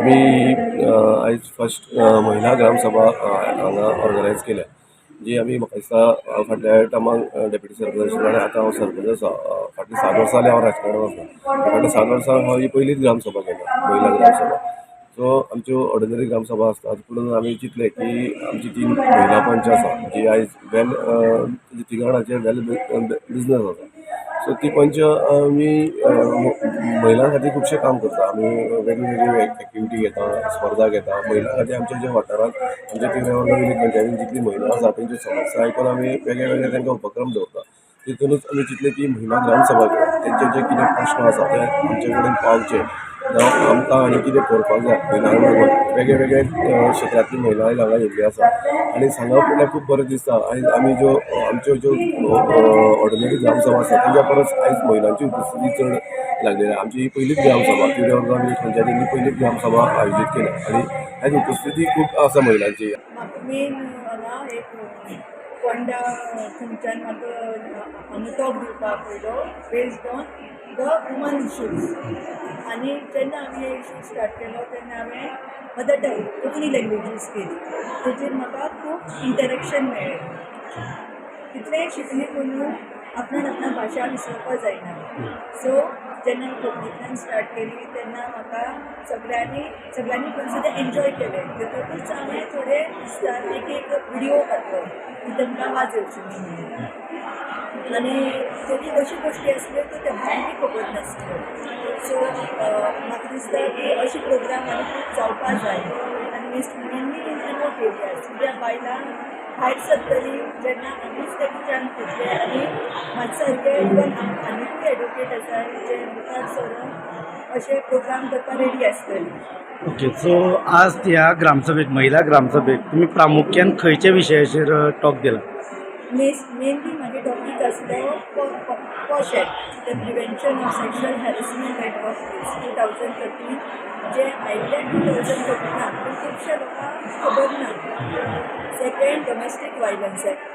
आमी आयज फर्स्ट महिला ग्रामसभा हांगा ऑर्गनायज केल्या, जी आमी म्हाका दिसता फाटल्या टर्माक डेप्युटी सरपंच आशिल्लो आनी आतां हांव सरपंच आसा. फाटलीं 7 वर्सां जालीं हांव राजकारणांत आसा. फाटल्या 7 वर्सां हांव ही पयलीच ग्रामसभा केल्या, महिला ग्रामसभा. सो आमच्यो ऑर्डिनरी ग्रामसभा आसतात, पूण आमी चिंतलें की आमची 3 महिला पंच आसा जी आयज तिगाणाचेर वेल बिजनस आसा. सो ती पंच आमी महिलां खातीर खुबशें काम करता. आमी वेगवेगळी एक्टिविटी घेता, स्पर्धा घेता. महिलां खातीर आमच्या ज्या वाठारांत आमच्या तिगांवां वेगळी पंचायतीन जितली महिला आसा तेंच्यो समस्या आयकून आमी वेगळे वेगळे तांकां उपक्रम दवरता. तितूनच आमी चिंतलें की महिला ग्रामसभा घेवप, तेंचे जे कितें प्रश्न आसा ते आमचे कडेन पावचे, जावं आमकां आनी कितें करपाक जाय महिलां लागून. वेगळे वेगळे क्षेत्रांतली महिला आयज हांगा येयल्ली आसा आनी सांगप म्हणल्यार खूब बरें दिसता. आयज आमी आमच्यो ज्यो ऑर्डिनरी ग्रामसभा आसा तेज्या परस आयज महिलांची उपस्थिती चड लागलेली आसा. आमची ही पयलीच ग्रामसभा, तिवरे वर्गां पंचायतींनी पयलीच ग्रामसभा आयोजीत केल्या आनी आयज उपस्थिती खूब आसा महिलांची. म्हाका मेन हांगा एक फोंडा थंयच्यान म्हाका हांगा टॉक दिवपाक पयलो based on the woman issues. आनी जेन्ना हांवें हे इश्यू स्टार्ट केलो तेन्ना हांवें mother tongue Konkani language use केली. तेजेर म्हाका खूब इंटरेक्शन मेळ्ळें. कितलेंय शिकली पुणून आपणा भाशा विसरपा जायना. सो जेन्ना हांवें कोंकणींतल्यान स्टार्ट केली तेन्ना म्हाका सगळ्यांनी पयलीं तें एन्जॉय केलें. तेतूंतच हांवें थोडे दिसता एक विडियो काडलो की तांकां वाज येवची न्ही म्हणून. आनी थोडी अशी गोश्टी आसल्यो त्यो तेंच्यांनी खबर नासल्यो. सो म्हाका दिसता की अशी प्रोग्राम आनी खूब जावपा जाय आनी मेनली इन रिमोट एरियाज. कित्याक बायलां भायर सरतलीं जेन्ना आमीच तेका चान्स दितले आनी म्हाजे सारके इवन आनीकूय एडवोकेट आसा जे मुखार सरून अशे प्रोग्राम करपाक रेडी आसतली. ओके, सो आज ह्या ग्रामसभेक महिला ग्रामसभेक तुमी प्रामुख्यान खंयच्या विशयाचेर टॉक दिला? मेनली म्हागे टॉपीक आसलो posh act, the prevention of sexual harassment at work place 2013, जे आयिल्लें 2013 पूण खुबशे लोकांक खबर ना. Second, domestic violence act.